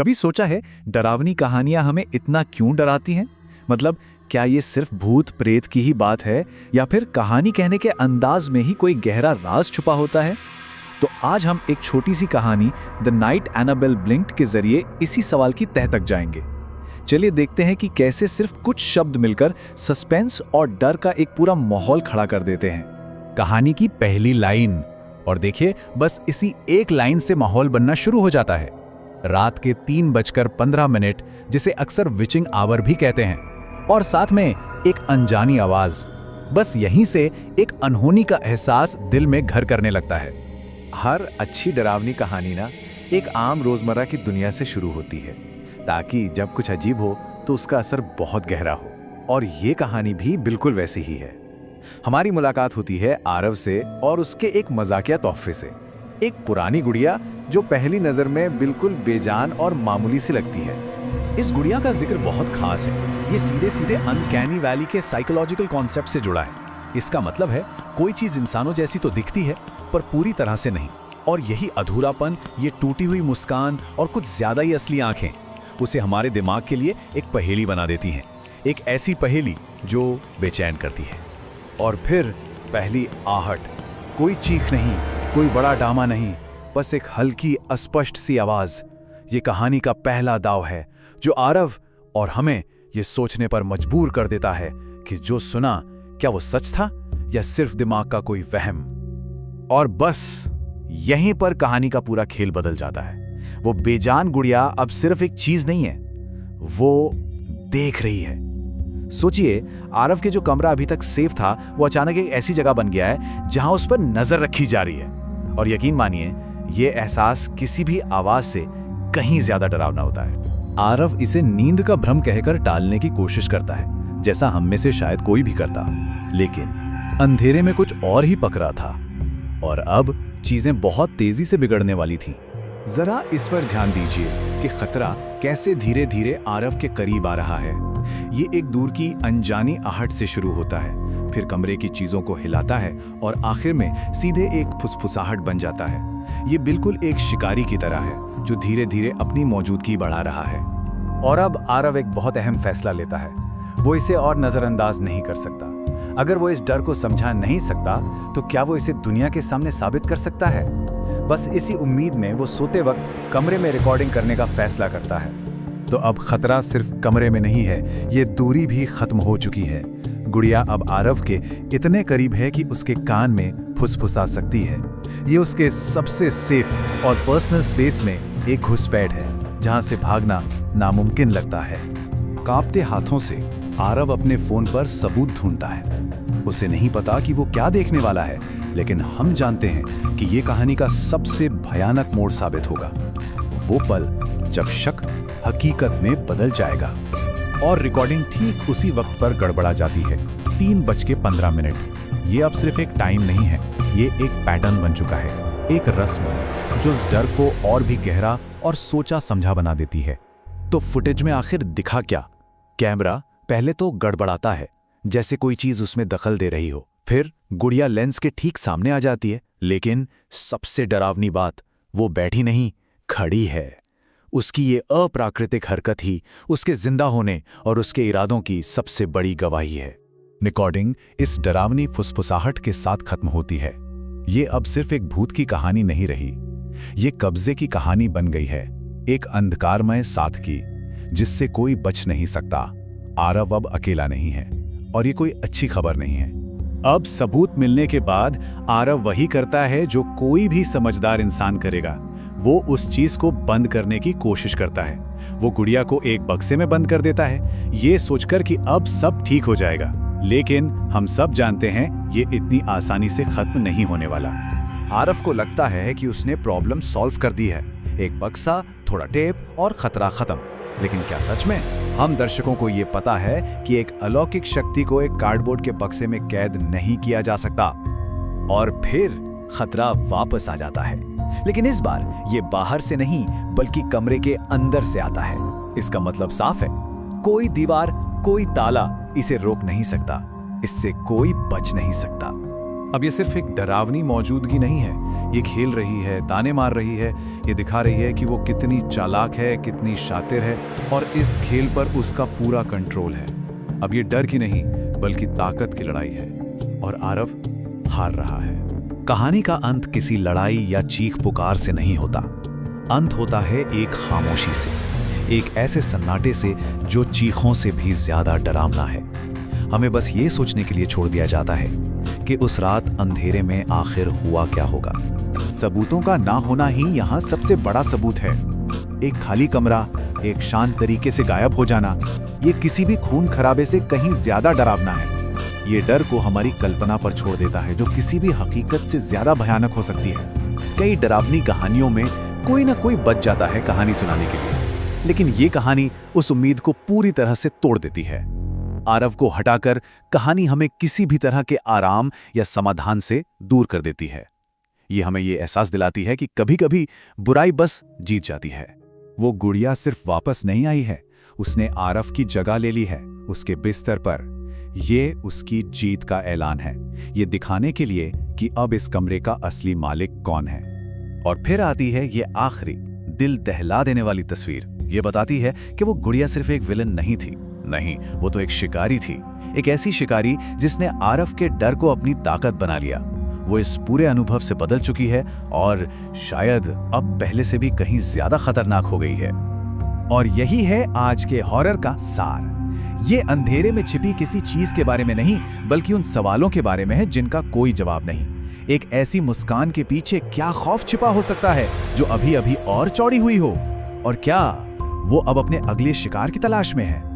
कभी सोचा है डरावनी कहानियां हमें इतना क्यों डराती हैं? मतलब क्या ये सिर्फ भूत प्रेत की ही बात है या फिर कहानी कहने के अंदाज में ही कोई गहरा राज छुपा होता है? तो आज हम एक छोटी सी कहानी द नाइट एनाबेल ब्लिंक्ड के जरिए इसी सवाल की तह तक जाएंगे। चलिए देखते हैं कि कैसे सिर्फ कुछ शब्द मिलकर सस्पेंस और डर का एक पूरा माहौल खड़ा कर देते हैं। कहानी की पहली लाइन, और देखिए बस इसी एक लाइन से माहौल बनना शुरू हो जाता है। रात के 3:15, जिसे अक्सर विचिंग आवर भी कहते हैं, और साथ में एक अनजानी आवाज। बस यहीं से एक अनहोनी का एहसास दिल में घर करने लगता है। हर अच्छी डरावनी कहानी ना एक आम रोजमर्रा की दुनिया से शुरू होती है, ताकि जब कुछ अजीब हो तो उसका असर बहुत गहरा हो। और ये कहानी भी बिल्कुल वैसी ही है। हमारी मुलाकात होती है आरव से और उसके एक मजाकिया तोहफे से, एक पुरानी गुड़िया जो पहली नजर में बिल्कुल बेजान और मामूली सी लगती है। इस गुड़िया का जिक्र बहुत खास है। ये सीधे सीधे अनकैनी वैली के साइकोलॉजिकल कॉन्सेप्ट से जुड़ा है। इसका मतलब है कोई चीज इंसानों जैसी तो दिखती है पर पूरी तरह से नहीं। और यही अधूरापन, ये टूटी हुई मुस्कान और कुछ ज्यादा ही असली आंखें उसे हमारे दिमाग के लिए एक पहेली बना देती हैं। एक ऐसी पहेली जो बेचैन करती है। और फिर पहली आहट, कोई चीख नहीं, कोई बड़ा ड्रामा नहीं, बस एक हल्की अस्पष्ट सी आवाज। ये कहानी का पहला दाव है जो आरव और हमें ये सोचने पर मजबूर कर देता है कि जो सुना क्या वो सच था या सिर्फ दिमाग का कोई वहम। और बस यहीं पर कहानी का पूरा खेल बदल जाता है। वो बेजान गुड़िया अब सिर्फ एक चीज नहीं है, वो देख रही है। सोचिए, आरव के जो कमरा अभी तक सेफ था वो अचानक एक ऐसी जगह बन गया है जहां उस पर नजर रखी जा रही है। और यकीन मानिए, ये एहसास किसी भी आवाज से कहीं ज्यादा डरावना होता है। आरव इसे नींद का भ्रम कहकर टालने की कोशिश करता है, जैसा हम में से शायद कोई भी करता, लेकिन अंधेरे में कुछ और ही पकड़ा था। और अब चीजें बहुत तेजी से बिगड़ने वाली थीं। जरा इस पर ध्यान दीजिए कि खतरा कैसे धीरे धीरे आरव के करीब आ रहा है। ये एक दूर की अनजानी आहट से शुरू होता है, फिर कमरे की चीजों को हिलाता है और आखिर में सीधे एक फुसफुसाहट बन जाता है। ये बिल्कुल एक शिकारी की तरह है जो धीरे धीरे अपनी मौजूदगी बढ़ा रहा है। और अब आरव एक बहुत अहम फैसला लेता है। वो इसे और नजरअंदाज नहीं कर सकता। अगर वो इस डर को समझा नहीं सकता तो क्या वो इसे दुनिया के सामने साबित कर सकता है? बस इसी उम्मीद में वो सोते वक्त कमरे में रिकॉर्डिंग करने का फैसला करता है। तो अब खतरा सिर्फ कमरे में नहीं है, ये दूरी भी खत्म हो चुकी है। गुड़िया अब आरव के इतने करीब है कि उसके कान में फुसफुसा सकती है। ये उसके सबसे सेफ और पर्सनल स्पेस में एक घुसपैठ है जहां से भागना नामुमकिन लगता है। कांपते हाथों से आरव अपने फोन पर सबूत ढूंढता है। उसे नहीं पता कि वो क्या देखने वाला है, लेकिन हम जानते हैं कि ये कहानी का सबसे भयानक मोड़ साबित होगा। वो पल जब शक हकीकत में बदल जाएगा। और रिकॉर्डिंग ठीक उसी वक्त पर गड़बड़ा जाती है। 3:15। ये अब सिर्फ एक टाइम नहीं है, ये एक पैटर्न बन चुका है, एक रस्म जो इस डर को और भी गहरा और सोचा समझा बना देती है। तो फुटेज में आखिर दिखा क्या? कैमरा पहले तो गड़बड़ाता है, जैसे कोई चीज उसमें दखल दे रही हो। फिर गुड़िया लेंस के ठीक सामने आ जाती है, लेकिन सबसे डरावनी बात, वो बैठी नहीं, खड़ी है। उसकी ये अप्राकृतिक हरकत ही उसके जिंदा होने और उसके इरादों की सबसे बड़ी गवाही है। रिकॉर्डिंग इस डरावनी फुसफुसाहट के साथ खत्म होती है। ये अब सिर्फ एक भूत की कहानी नहीं रही, ये कब्जे की कहानी बन गई है, एक अंधकारमय साथ की जिससे कोई बच नहीं सकता। आरव अब अकेला नहीं है और ये कोई अच्छी खबर नहीं है। अब सबूत मिलने के बाद आरव वही करता है जो कोई भी समझदार इंसान करेगा। वो उस चीज को बंद करने की कोशिश करता है। वो गुड़िया को एक बक्से में बंद कर देता है, ये सोचकर कि अब सब ठीक हो जाएगा। लेकिन हम सब जानते हैं ये इतनी आसानी से खत्म नहीं होने वाला। आरव को लगता है कि उसने प्रॉब्लम सॉल्व कर दी है, एक बक्सा, थोड़ा टेप और खतरा खत्म। लेकिन क्या सच में? हम दर्शकों को ये पता है कि एक अलौकिक शक्ति को एक कार्डबोर्ड के बक्से में कैद नहीं किया जा सकता। और फिर खतरा वापस आ जाता है, लेकिन इस बार ये बाहर से नहीं बल्कि कमरे के अंदर से आता है। इसका मतलब साफ है, कोई दीवार, कोई ताला इसे रोक नहीं सकता, इससे कोई बच नहीं सकता। अब ये सिर्फ एक डरावनी मौजूदगी नहीं है, ये खेल रही है, ताने मार रही है, ये दिखा रही है कि वो कितनी चालाक है, कितनी शातिर है और इस खेल पर उसका पूरा कंट्रोल है। अब ये डर की नहीं बल्कि ताकत की लड़ाई है और आरव हार रहा है। कहानी का अंत किसी लड़ाई या चीख पुकार से नहीं होता। अंत होता है एक खामोशी से, एक ऐसे सन्नाटे से जो चीखों से भी ज्यादा डरावना है। हमें बस ये सोचने के लिए छोड़ दिया जाता है कि उस रात अंधेरे में आखिर हुआ क्या होगा। सबूतों का ना होना ही यहाँ सबसे बड़ा सबूत है। एक खाली कमरा, एक शांत तरीके से गायब हो जाना, ये किसी भी खून खराबे से कहीं ज्यादा डरावना है। ये डर को हमारी कल्पना पर छोड़ देता है, जो किसी भी हकीकत से ज्यादा भयानक हो सकती है। कई डरावनी कहानियों में कोई ना कोई बच जाता है कहानी सुनाने के लिए, लेकिन ये कहानी उस उम्मीद को पूरी तरह से तोड़ देती है। आरव को हटाकर कहानी हमें किसी भी तरह के आराम या समाधान से दूर कर देती है। ये हमें ये एहसास दिलाती है कि कभी-कभी बुराई बस जीत जाती है। वो गुड़िया सिर्फ वापस नहीं आई है, उसने आरव की जगह ले ली है उसके बिस्तर पर। ये उसकी जीत का ऐलान है, ये दिखाने के लिए कि अब इस कमरे का असली मालिक कौन है। और फिर आती है ये आखिरी दिल दहला देने वाली तस्वीर। ये बताती है कि वो गुड़िया सिर्फ एक विलन नहीं थी, नहीं, वो तो एक शिकारी थी। एक ऐसी शिकारी जिसने आरव के डर को अपनी ताकत बना लिया। वो इस पूरे अनुभव से बदल चुकी है और शायद अब पहले से भी कहीं ज्यादा खतरनाक हो गई है। और यही है आज के हॉरर का सार। ये अंधेरे में छिपी किसी चीज के बारे में नहीं, बल्कि उन सवालों के बारे में है जिनका कोई जवाब नहीं। एक ऐसी मुस्कान के पीछे क्या खौफ छिपा हो सकता है जो अभी अभी और चौड़ी हुई हो, और क्या वो अब अपने अगले शिकार की तलाश में है।